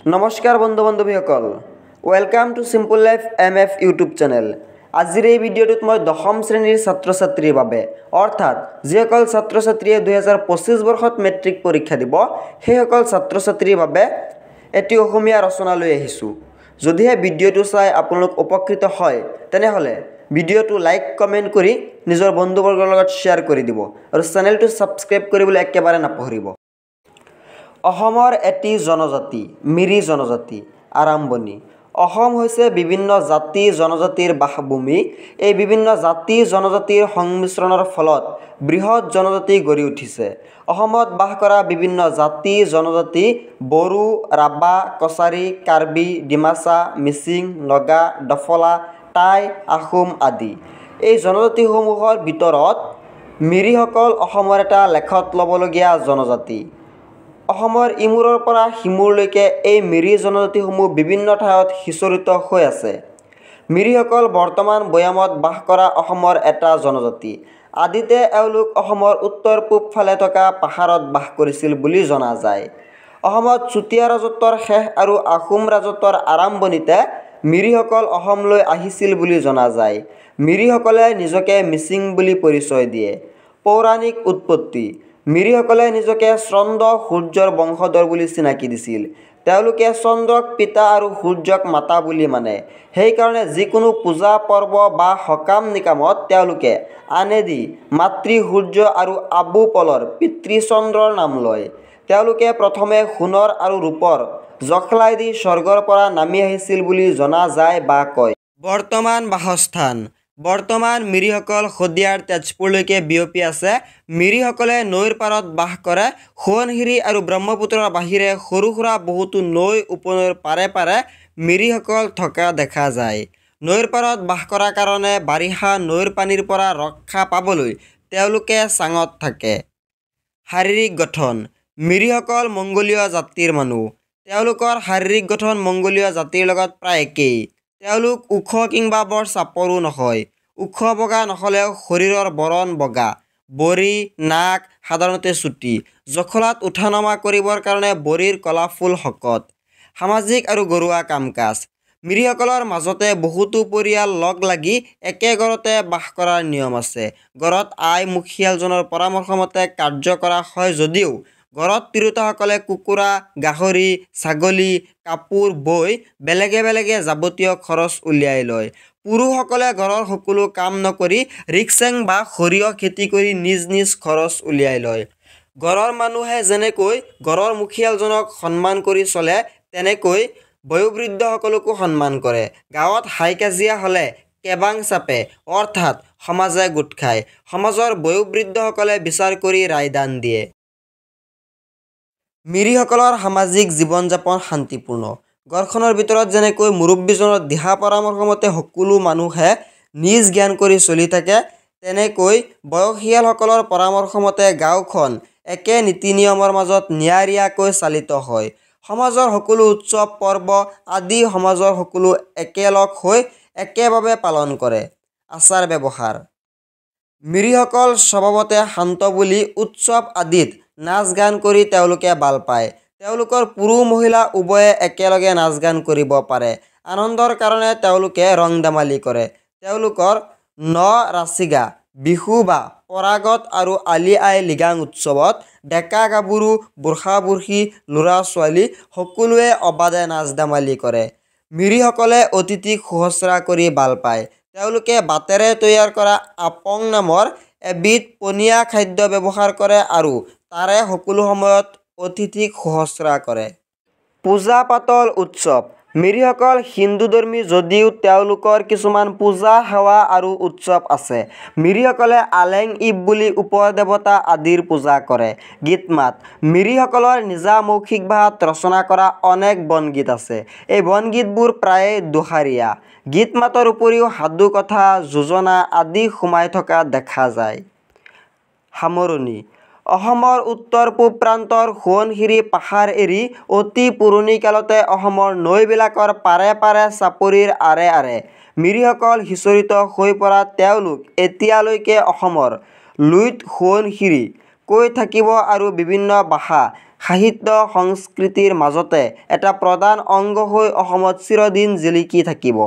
নমস্কাৰ বন্ধু বান্ধৱীসকল, welcome to simple life MF YouTube channel. আজিৰ এই ভিডিঅ'টোত মই দশম শ্ৰেণীৰ ছাত্ৰ ছাত্ৰীৰ বাবে অৰ্থাৎ যিসকল ছাত্ৰ ছাত্ৰীয়ে 2025 বৰ্ষত মেট্ৰিক পৰীক্ষা দিব সেইসকল ছাত্ৰ ছাত্ৰীৰ বাবে এটি অসমীয়া ৰচনা লৈ আহিছোঁ। যদিহে ভিডিঅ'টো চাই আপোনালোক উপকৃত হয় তেনেহ'লে ভিডিঅ'টো লাইক কমেণ্ট কৰি নিজৰ বন্ধুবৰ্গৰ লগত শ্বেয়াৰ কৰি দিব আৰু চেনেলটো ছাবস্ক্ৰাইব কৰিবলৈ একেবাৰে নাপাহৰিব। অসমৰ এটি জনজাতি মিৰি জনজাতি আৰম্ভণি। অসম হৈছে বিভিন্ন জাতি জনজাতিৰ বাসভূমি। এই বিভিন্ন জাতি জনজাতিৰ সংমিশ্ৰণৰ ফলত বৃহৎ জনজাতি গঢ়ি উঠিছে। অসমত বাস কৰা বিভিন্ন জাতি জনজাতি বড়ো, ৰাভা, কছাৰী, কাৰ্বি, ডিমাচা, মিচিং, নগা, ডফলা, টাই, আহোম আদি। এই জনজাতিসমূহৰ ভিতৰত মিৰিসকল অসমৰ এটা লেখত ল'বলগীয়া জনজাতি। অসমৰ ইমূৰৰ পৰা সিমূৰলৈকে এই মিৰি জনজাতিসমূহ বিভিন্ন ঠাইত সিঁচৰিত হৈ আছে। মিৰিসকল বৰ্তমান ভৈয়ামত বাস কৰা অসমৰ এটা জনজাতি। আদিতে এওঁলোক অসমৰ উত্তৰ পূব ফালে থকা পাহাৰত বাস কৰিছিল বুলি জনা যায়। অসমত চুতীয়া ৰাজত্বৰ শেষ আৰু আহোম ৰাজত্বৰ আৰম্ভণিতে মিৰিসকল অসমলৈ আহিছিল বুলি জনা যায়। মিৰিসকলে নিজকে মিচিং বুলি পৰিচয় দিয়ে। পৌৰাণিক উৎপত্তি। মিৰিসকলে নিজকে চন্দ্ৰ সূৰ্যৰ বংশধৰ বুলি চিনাকি দিছিল। তেওঁলোকে চন্দ্ৰক পিতা আৰু সূৰ্যক মাতা বুলি মানে। সেইকাৰণে যিকোনো পূজা পৰ্ব বা সকাম নিকামত তেওঁলোকে আনেদি মাতৃ সূৰ্য আৰু আবু পলৰ পিতৃ চন্দ্ৰৰ নাম লয়। তেওঁলোকে প্ৰথমে সোণৰ আৰু ৰূপৰ জখলাই দি স্বৰ্গৰ পৰা নামি আহিছিল বুলি জনা যায় বা কয়। বৰ্তমান বাসস্থান। বৰ্তমান মিৰিসকল শদিয়াৰ তেজপুৰলৈকে বিয়পি আছে। মিৰিসকলে নৈৰ পাৰত বাস কৰে। সোৱণশিৰি আৰু ব্ৰহ্মপুত্ৰৰ বাহিৰে সৰু সুৰা বহুতো নৈ উপনৈৰ পাৰে পাৰে মিৰিসকল থকা দেখা যায়। নৈৰ পাৰত বাস কৰাৰ কাৰণে বাৰিষা নৈৰ পানীৰ পৰা ৰক্ষা পাবলৈ তেওঁলোকে চাঙত থাকে। শাৰীৰিক গঠন। মিৰিসকল মংগোলীয় জাতিৰ মানুহ। তেওঁলোকৰ শাৰীৰিক গঠন মংগোলীয় জাতিৰ লগত প্ৰায় একেই। তেওঁলোক ওখ কিংবা বৰ চাপৰো নহয়। ওখ বগা নহ'লেও শৰীৰৰ বৰণ বগা। বড়ি, নাক সাধাৰণতে চুটি। জখলাত উঠা নমা কৰিবৰ কাৰণে বড়িৰ কলাফুল শকত। সামাজিক আৰু ঘৰুৱা কাম কাজ। মিৰিসকলৰ মাজতে বহুতো পৰিয়াল লগ লাগি একে ঘৰতে বাস কৰাৰ নিয়ম আছে। ঘৰত আই মুখিয়ালজনৰ পৰামৰ্শমতে কাৰ্য কৰা হয় যদিও ঘৰত তিৰোতাসকলে কুকুৰা, গাহৰি, ছাগলী, কাপোৰ বৈ বেলেগে বেলেগে যাৱতীয় খৰচ উলিয়াই লয়। পুৰুষসকলে ঘৰৰ সকলো কাম নকৰি ৰিক্সেং বা সৰিয়হ খেতি কৰি নিজ নিজ খৰচ উলিয়াই লয়। ঘৰৰ মানুহে যেনেকৈ ঘৰৰ মুখিয়ালজনক সন্মান কৰি চলে তেনেকৈ বয়োবৃদ্ধসকলকো সন্মান কৰে। গাঁৱত হাই কাজিয়া হ'লে কেবাং চাপে অৰ্থাৎ সমাজে গোট খায়। সমাজৰ বয়োবৃদ্ধসকলে বিচাৰ কৰি ৰায়দান দিয়ে। মিৰিসকলৰ সামাজিক জীৱন যাপন শান্তিপূৰ্ণ। ঘৰখনৰ ভিতৰত যেনেকৈ মুৰব্বীজনৰ দিহা পৰামৰ্শমতে সকলো মানুহে নিজ জ্ঞান কৰি চলি থাকে তেনেকৈ বয়সীয়ালসকলৰ পৰামৰ্শমতে গাঁওখন একে নীতি নিয়মৰ মাজত নিয়াৰিয়াকৈ চালিত হয়। সমাজৰ সকলো উৎসৱ পৰ্ব আদি সমাজৰ সকলো একেলগ হৈ একেভাৱে পালন কৰে। আচাৰ ব্যৱহাৰ। মিৰিসকল স্বভাৱতে শান্ত বুলি উৎসৱ আদিত নাচ গান কৰি তেওঁলোকে ভাল পায়। তেওঁলোকৰ পুৰুষ মহিলা উভয়ে একেলগে নাচ গান কৰিব পাৰে। আনন্দৰ কাৰণে তেওঁলোকে ৰং ধেমালি কৰে। তেওঁলোকৰ ন-ৰাচিগা, বিহু বা পৰাগত আৰু আলি আই লিগাং উৎসৱত ডেকা গাভৰু, বুঢ়া বুঢ়ী, ল'ৰা ছোৱালী সকলোৱে অবাধে নাচ ধেমালি কৰে। মিৰিসকলে অতিথিক শুশ্ৰূষা কৰি ভাল পায়। তেওঁলোকে বাটেৰে তৈয়াৰ কৰা আপং নামৰ এবিধ পনীয়া খাদ্য ব্যৱহাৰ কৰে আৰু তাৰে সকলো সময়ত অতিথিক শুশ্ৰূষা কৰে। পূজা পাতল উৎসৱ। মিৰিসকল হিন্দুধৰ্মী যদিও তেওঁলোকৰ কিছুমান পূজা সেৱা আৰু উৎসৱ আছে। মিৰিসকলে আলেং ইব বুলি উপদেৱতা আদিৰ পূজা কৰে। গীত মাত। মিৰিসকলৰ নিজা মৌখিক ভাষাত ৰচনা কৰা অনেক বনগীত আছে। এই বনগীতবোৰ প্ৰায়ে দুষাৰীয়া। গীত মাতৰ উপৰিও সাধু কথা, যোজনা আদি সোমাই থকা দেখা যায়। সামৰণি। অসমৰ উত্তৰ পূব প্ৰান্তৰ সোৱণশিৰি পাহাৰ এৰি অতি পুৰণি কালতে অসমৰ নৈবিলাকৰ পাৰে পাৰে চাপৰিৰ আঁৰে আঁৰে মিৰিসকল সিঁচৰিত হৈ পৰা তেওঁলোক এতিয়ালৈকে অসমৰ লুইত সোৱণশিৰি কৈ থাকিব আৰু বিভিন্ন ভাষা সাহিত্য সংস্কৃতিৰ মাজতে এটা প্ৰধান অংগ হৈ অসমত চিৰদিন জিলিকি থাকিব।